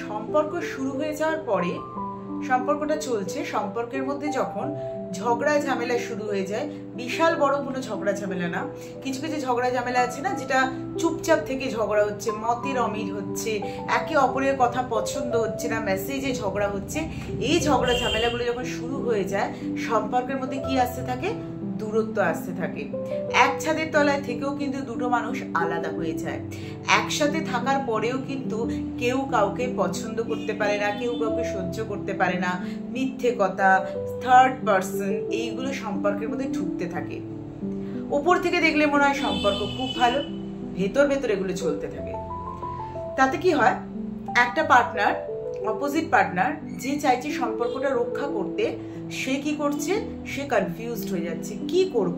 সম্পর্ক শুরু হয়ে যাওয়ার পরে সম্পর্কটা চলছে, সম্পর্কের মধ্যে যখন ঝগড়া ঝামেলা শুরু হয়ে যায়, বিশাল বড় কোনো ঝগড়া ঝামেলা না, কিছু কিছু ঝগড়া ঝামেলা আছে না যেটা চুপচাপ থেকে ঝগড়া হচ্ছে, মতের অমিল হচ্ছে, একে অপরের কথা পছন্দ হচ্ছে না, মেসেজে ঝগড়া হচ্ছে, এই ঝগড়া ঝামেলাগুলো যখন শুরু হয়ে যায় সম্পর্কের মধ্যে কি আসতে থাকে? দূরত্ব আসতে থাকে। এক ছাদের তলায় থেকেও কিন্তু দুটো মানুষ আলাদা হয়ে যায়। একসাথে থাকার পরেও কিন্তু কেউ কাউকে পছন্দ করতে পারে না, কেউ কাউকে সহ্য করতে পারে না, মিথ্যে কথা, থার্ড পার্সন, এইগুলো সম্পর্কের মধ্যে ঢুকতে থাকে। উপর থেকে দেখলে মনে হয় সম্পর্ক খুব ভালো, ভেতর ভেতর এগুলো চলতে থাকে। তাতে কি হয়, একটা পার্টনার, অপোজিট পার্টনার যে চাইছে সম্পর্কটা রক্ষা করতে, সে কি করছে? সে কনফিউজড হয়ে যাচ্ছে, কি করব,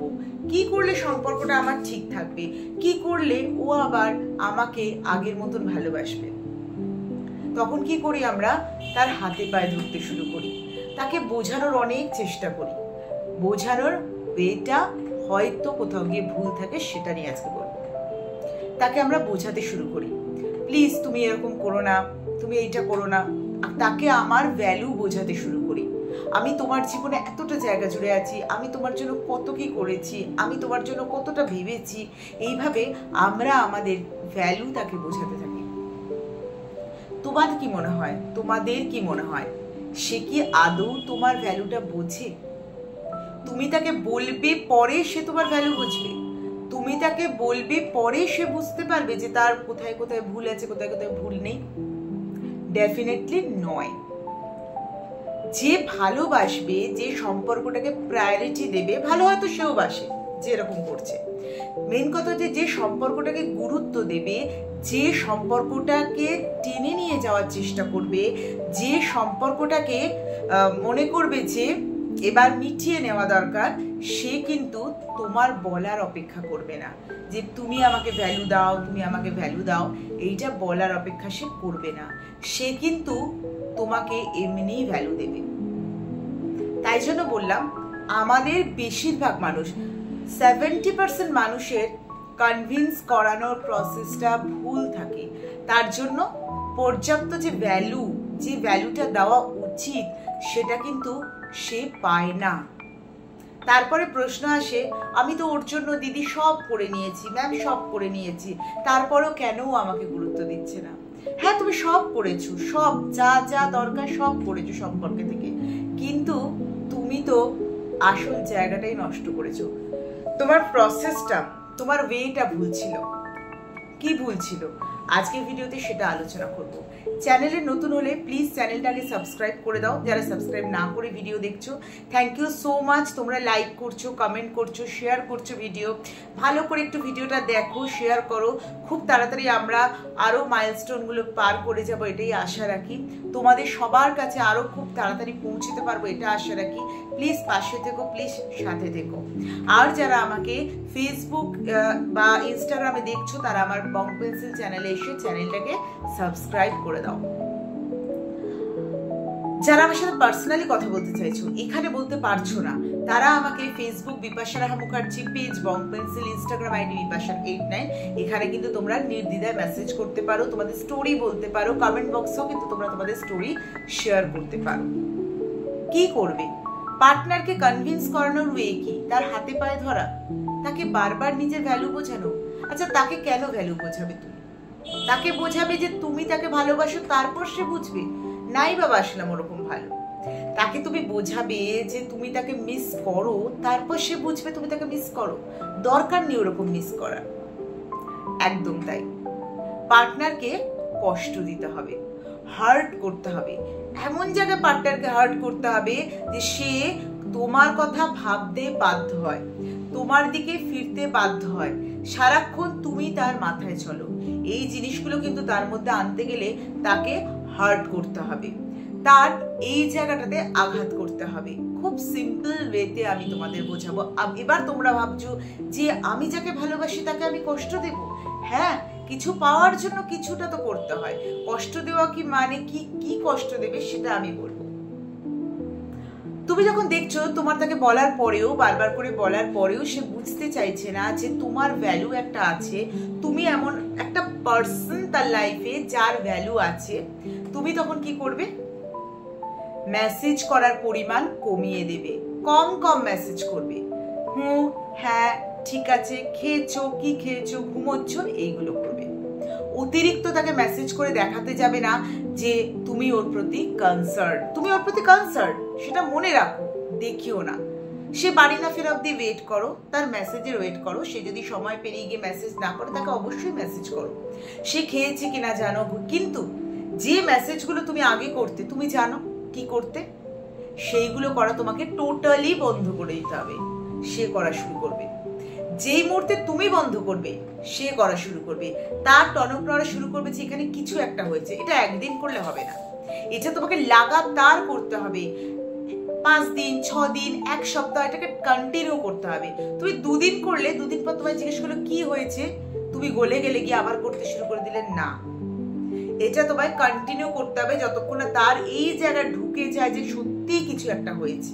কি করলে সম্পর্কটা আমার ঠিক থাকবে, কি করলে ও আবার আমাকে আগের মতন ভালোবাসবে। তখন কি করি আমরা? তার হাতে পায়ে ধরতে শুরু করি, তাকে বোঝানোর অনেক চেষ্টা করি। বোঝানোর ওয়েটা হয়তো কোথাও গিয়ে ভুল থাকে, সেটা নিয়ে আজকে বলবো। তাকে আমরা বোঝাতে শুরু করি, প্লিজ তুমি এরকম করো না, তুমি এইটা করো না। তাকে আমার ভ্যালু বোঝাতে শুরু করি, আমি তোমার জীবনে এতটা জায়গা জুড়ে আছি, আমি তোমার জন্য কত কি করেছি, আমি তোমার জন্য কতটা ভেবেছি। এইভাবে আমরা আমাদের ভ্যালু তাকে বোঝাতে থাকি। তোমার কি মনে হয়, তোমাদের কি মনে হয়, সে কি আদৌ তোমার ভ্যালুটা বোঝে? তুমি তাকে বলবে পরে সে তোমার ভ্যালু বুঝবে, তুমি তাকে বলবে পরে সে বুঝতে পারবে যে তার কোথায় কোথায় ভুল আছে, কোথায় কোথায় ভুল নেই? ডেফিনেটলি নয়। যে ভালোবাসবে, যে সম্পর্কটাকে প্রায়োরিটি দেবে, ভালো হয়তো সেও বাসে যে এরকম করছে, মেন কথা যে সম্পর্কটাকে গুরুত্ব দেবে, যে সম্পর্কটাকে টেনে নিয়ে যাওয়ার চেষ্টা করবে, যে সম্পর্কটাকে মনে করবে যে এবার মিটিয়ে নেওয়া দরকার, সে কিন্তু তোমার বলার অপেক্ষা করবে না যে তুমি আমাকে ভ্যালু দাও, তুমি আমাকে ভ্যালু দাও, এইটা বলার অপেক্ষা সে করবে না। সে কিন্তু তোমাকে এমনিই ভ্যালু দেবে। তাই জন্য বললাম, আমাদের বেশিরভাগ মানুষ, 70% মানুষের কনভিন্স করানোর প্রসেসটা ভুল থাকে। তার জন্য পর্যাপ্ত যে ভ্যালুটা দেওয়া উচিত সেটা কিন্তু সে পায় না। তারপরে প্রশ্ন আসে, আমি তো ওর জন্য দিদি সব করে নিয়েছি, ম্যাম সব করে নিয়েছি, তারপরেও কেন আমাকে গুরুত্ব দিচ্ছে না? হ্যাঁ, তুমি সব করেছো, সব যা যা দরকার সব করেছো সম্পর্কে থেকে, কিন্তু তুমি তো আসল জায়গাটাই নষ্ট করেছো। তোমার প্রসেসটা, তোমার ওয়েটা ভুল ছিল। কি ভুল ছিল? আজকের ভিডিওতে সেটা আলোচনা করব। চ্যানেলে নতুন হলে প্লিজ চ্যানেলটাকে সাবস্ক্রাইব করে দাও। যারা সাবস্ক্রাইব না করে ভিডিও দেখছো, থ্যাংক ইউ সো মাচ। তোমরা লাইক করছো, কমেন্ট করছো, শেয়ার করছো ভিডিও। ভালো করে একটু ভিডিওটা দেখো, শেয়ার করো। খুব তাড়াতাড়ি আমরা আরও মাইলস্টোনগুলো পার করে যাব, এটাই আশা রাখি। তোমাদের সবার কাছে আরও খুব তাড়াতাড়ি পৌঁছতে পারবো, এটা আশা রাখি। প্লিজ পাশে থেকো, প্লিজ সাথে থেকো। আর যারা আমাকে ফেসবুক বা ইনস্টাগ্রামে দেখছো, তারা আমার বং পেন্সিল চ্যানেলে এসে চ্যানেলটাকে সাবস্ক্রাইব করে দাও। যারা আমার সাথে পার্সোনালি কথা বলতে চাইছো, এখানে বলতে পারছো না, তারা আমাকে ফেসবুক বিপাশা রাহা মুখার্জি পেজ, বং পেন্সিল, ইনস্টাগ্রাম আইডি বিপাশা89, এখানে কিন্তু তোমরা নির্দ্বিধায় মেসেজ করতে পারো, তোমাদের স্টোরি বলতে পারো, কমেন্ট বক্সেও কিন্তু তোমরা তোমাদের স্টোরি শেয়ার করতে পারো। কি করবে? পার্টনারকে কনভিন্স করানোর ওয়ে কি? তার হাতে পায়ে ধরা, তাকে বারবার নিজের ভ্যালু বোঝানো। আচ্ছা, তাকে কেন ভ্যালু বোঝাবে তুমি? তাকে বোঝাবে যে তুমি তাকে ভালোবাসো, তারপর সে বুঝবে? নাই বা বাসলাম ওরকম ভালো। তাকে তুমি বোঝাবে যে তুমি তাকে মিস করো, তারপর সে বুঝবে তুমি তাকে মিস করো। দরকার নেই ওরকম মিস করার। একদম তাই। পার্টনারকে কষ্ট দিতে হবে, হার্ট করতে হবে, এমন জায়গায় পার্টনারকে হার্ট করতে হবে যে সে তোমার কথা ভাবতে বাধ্য হয়, তোমার দিকে ফিরতে বাধ্য হয়, সারাক্ষণ তুমি তার মাথায় চলো। এই জিনিসগুলো কিন্তু তার মধ্যে আনতে গেলে তাকে হার্ট করতে হবে, তার এই জায়গাটাতে আঘাত করতে হবে। খুব সিম্পল ওয়েতে আমি তোমাদের বোঝাবো। এবার তোমরা ভাবছো যে আমি যাকে ভালোবাসি তাকে আমি কষ্ট দেব? হ্যাঁ, কিছু পাওয়ার জন্য কিছুটা তো করতে হয়। কষ্ট দেওয়া কি মানে কি কষ্ট দেবে সেটা আমি বলবো। তুমি যখন দেখছো তোমার তাকে বলার পরেও, বারবার করে বলার পরেও সে বুঝতে চাইছে না যে তোমার ভ্যালু একটা আছে, তুমি এমন একটা পার্সন তার লাইফে যার ভ্যালু আছে, তুমি তখন কি করবে? মেসেজ করার পরিমাণ কমিয়ে দেবে, কম কম মেসেজ করবে। হুম, হ্যাঁ, ঠিক আছে, খেয়েছো, কি খেয়েছো, ঘুমোচ্ছ, এইগুলো করবে। অতিরিক্ত তাকে মেসেজ করে দেখাতে যাবে না যে তুমি ওর প্রতি কনসার্ন, তুমি ওর প্রতি কনসার্ন, সেটা মনে রাখো, দেখিও না। সে বাড়ি না ফেরা অব্দি ওয়েট করো, তার মেসেজের ওয়েট করো। সে যদি সময় পেরিয়ে গিয়ে মেসেজ না করে, তাকে অবশ্যই মেসেজ করো। সে খেয়েছে কিনা জানো, কিন্তু যে মেসেজগুলো তুমি আগে করতে, তুমি জানো কি করতে, সেইগুলো করা তোমাকে টোটালি বন্ধ করে দিতে হবে। সে করা শুরু করবে। যেই মুহূর্তে তুমি বন্ধ করবে, সে করা শুরু করবে। তার টনক নড়া শুরু করবে যে এখানে কিছু একটা হয়েছে। এটা একদিন করলে হবে না, এটা তোমাকে লাগাতার করতে হবে। 5 দিন, 6 দিন, 1 সপ্তাহ এটাকে কন্টিনিউ করতে হবে। তুমি 2 দিন করলে, 2 দিন পর তোমায় জিজ্ঞেস করলো কি হয়েছে, তুমি গলে গেলে গিয়ে আবার করতে শুরু করে দিলে না। এটা তোমায় কন্টিনিউ করতে হবে যতক্ষণ না তার এই জায়গায় ঢুকে যায় যে সত্যি কিছু একটা হয়েছে,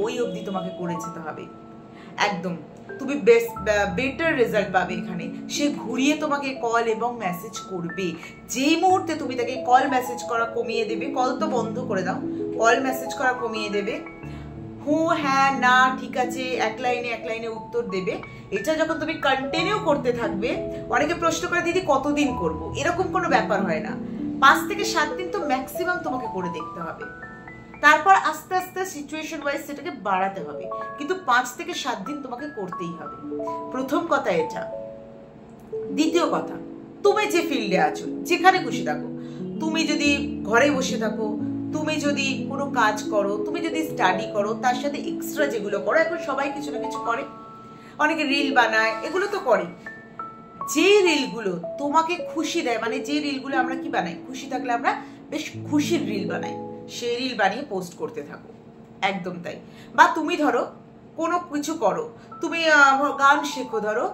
ওই অবধি তোমাকে করে যেতে হবে। একদম তুমি বেটার রেজাল্ট পাবে এখানে। সে ঘুরিয়ে তোমাকে কল এবং মেসেজ করবে। যেই মুহূর্তে তুমি তাকে কল মেসেজ করা কমিয়ে দেবে, কল তো বন্ধ করে দাও, কল মেসেজ করা কমিয়ে দেবে, হুঁ, হ্যাঁ, না, ঠিক আছে, এক লাইনে উত্তর দেবে। এটা যখন তুমি কন্টিনিউ করতে থাকবে, অনেকে প্রশ্ন করে দিদি কতদিন করব, এরকম কোনো ব্যাপার হয় না। 5 থেকে 7 দিন তো ম্যাক্সিমাম তোমাকে করে দেখতে হবে। তারপর আস্তে আস্তে সিচুয়েশন ওয়াইজ সেটাকে বাড়াতে হবে, কিন্তু 5 থেকে 7 দিন তোমাকে করতেই হবে। প্রথম কথা এটা। দ্বিতীয় কথা, তুমি যে ফিল্ডে আছো, যেখানে খুশি থাকো, তুমি যদি ঘরে বসে থাকো, তুমি যদি কোনো কাজ করো, তুমি যদি স্টাডি করো, তার সাথে এক্সট্রা যেগুলো করো, এখন সবাই কিছু না কিছু করে, অনেকে রিল বানায়, এগুলো তো করে। যে রিলগুলো তোমাকে খুশি দেয়, মানে যে রিলগুলো আমরা কি বানাই, খুশি থাকলে আমরা বেশ খুশির রিল বানাই, সেই রিল বানিয়ে পোস্ট করতে থাকো। একদম তাই। বা তুমি ধরো কোনো কিছু করো, তুমি গান শেখো ধরো,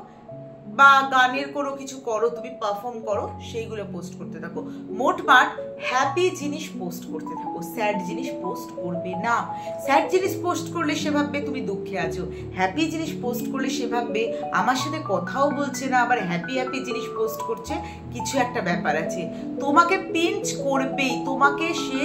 বা গানের কোনো কিছু করো, তুমি পারফর্ম করো, সেইগুলো পোস্ট করতে থাকো। মোটমাট হ্যাপি জিনিস পোস্ট করতে থাকো, স্যাড জিনিস পোস্ট করবে না। স্যাড জিনিস পোস্ট করলে সে ভাববে তুমি দুঃখে আছো, হ্যাপি জিনিস পোস্ট করলে সে ভাববে আমার সাথে কথাও বলছে না, আবার হ্যাপি জিনিস পোস্ট করছে, কিছু একটা ব্যাপার আছে। তোমাকে পিঞ্চ করবেই, তোমাকে সে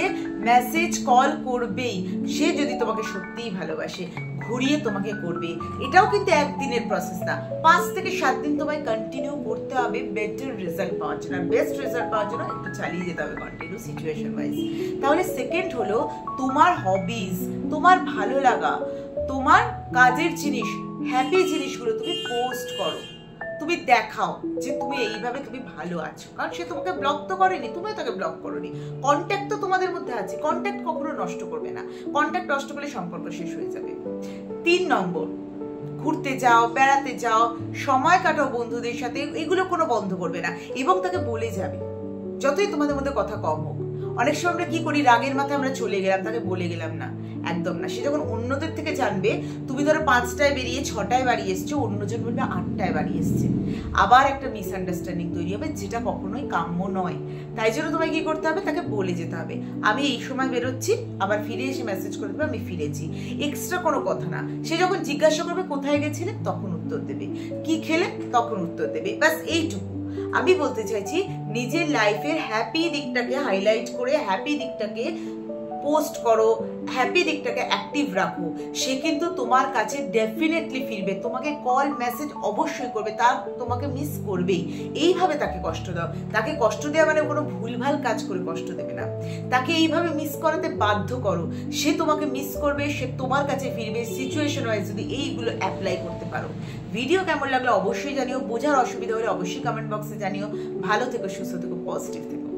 মেসেজ কল করবেই, সে যদি তোমাকে সত্যিই ভালোবাসে, ঘুরিয়ে তোমাকে করবে। এটাও কিন্তু একদিনের প্রসেস না, 5 থেকে 7 দিন তোমায় কন্টিনিউ করতে হবে বেটার রেজাল্ট পাওয়ার জন্য। বেস্ট রেজাল্ট পাওয়ার জন্য একটু চালিয়ে যেতে হবে কন্টিনিউ সিচুয়েশন ওয়াইজ। তাহলে সেকেন্ড হলো তোমার হবিজ, তোমার ভালো লাগা, তোমার কাজের জিনিস, হ্যাপি জিনিসগুলো তুমি পোস্ট করো, তুমি দেখাও যে তুমি এইভাবে তুমি ভালো আছো। কারণ সে তোমাকে ব্লক তো করেনি, তুমিও তাকে ব্লক করোনি, কন্ট্যাক্ট তো তোমাদের মধ্যে আছে। কন্ট্যাক্ট কখনো নষ্ট করবে না, কন্ট্যাক্ট নষ্ট করলে সম্পর্ক শেষ হয়ে যাবে। 3 নম্বর, ঘুরতে যাও, বেড়াতে যাও, সময় কাটাও বন্ধুদের সাথে, এগুলো কোনো বন্ধ করবে না। এবং তাকে বলে যাবে, যতই তোমাদের মধ্যে কথা কম হোক। অনেক সময় আমরা কি করি, রাগের মাথায় আমরা চলে গেলাম, তাকে বলে গেলাম না, একদম না। সে যখন অন্যদের থেকে জানবে, তুমি ধরো 5টায় বেরিয়ে 6টায় বাড়ি এসছো, অন্যজন বলবে 8টায় বাড়ি এসছে, আবার একটা মিসআন্ডারস্ট্যান্ডিং তৈরি হবে, যেটা কখনোই কাম্য নয়। তাই জন্য তোমায় কি করতে হবে, তাকে বলে যেতে হবে আমি এই সময় বেরোচ্ছি, আবার ফিরে এসে মেসেজ করে দেবে আমি ফিরেছি, এক্সট্রা কোনো কথা না। সে যখন জিজ্ঞাসা করবে কোথায় গেছিলে, তখন উত্তর দেবে, কি খেলে তখন উত্তর দেবে, ব্যাস এইটুকু। আমি বলতে চাইছি, নিজের লাইফের হ্যাপি দিকটাকে হাইলাইট করে, হ্যাপি দিকটাকে পোস্ট করো, হ্যাপি দিকটাকে অ্যাক্টিভ রাখো। সে কিন্তু তোমার কাছে ডেফিনেটলি ফিরবে, তোমাকে কল মেসেজ অবশ্যই করবে, তার তোমাকে মিস করবেই। এইভাবে তাকে কষ্ট দাও। তাকে কষ্ট দেওয়া মানে কোনো ভুলভাল কাজ করে কষ্ট দেবে না, তাকে এইভাবে মিস করাতে বাধ্য করো। সে তোমাকে মিস করবে, সে তোমার কাছে ফিরবে। সিচুয়েশন ওয়াইজ যদি এইগুলো অ্যাপ্লাই করতে পারো। ভিডিও কেমন লাগলো অবশ্যই জানিও, বোঝার অসুবিধা হলে অবশ্যই কমেন্ট বক্সে জানিও। ভালো থেকো, সুস্থ থেকো, পজিটিভ থেকো।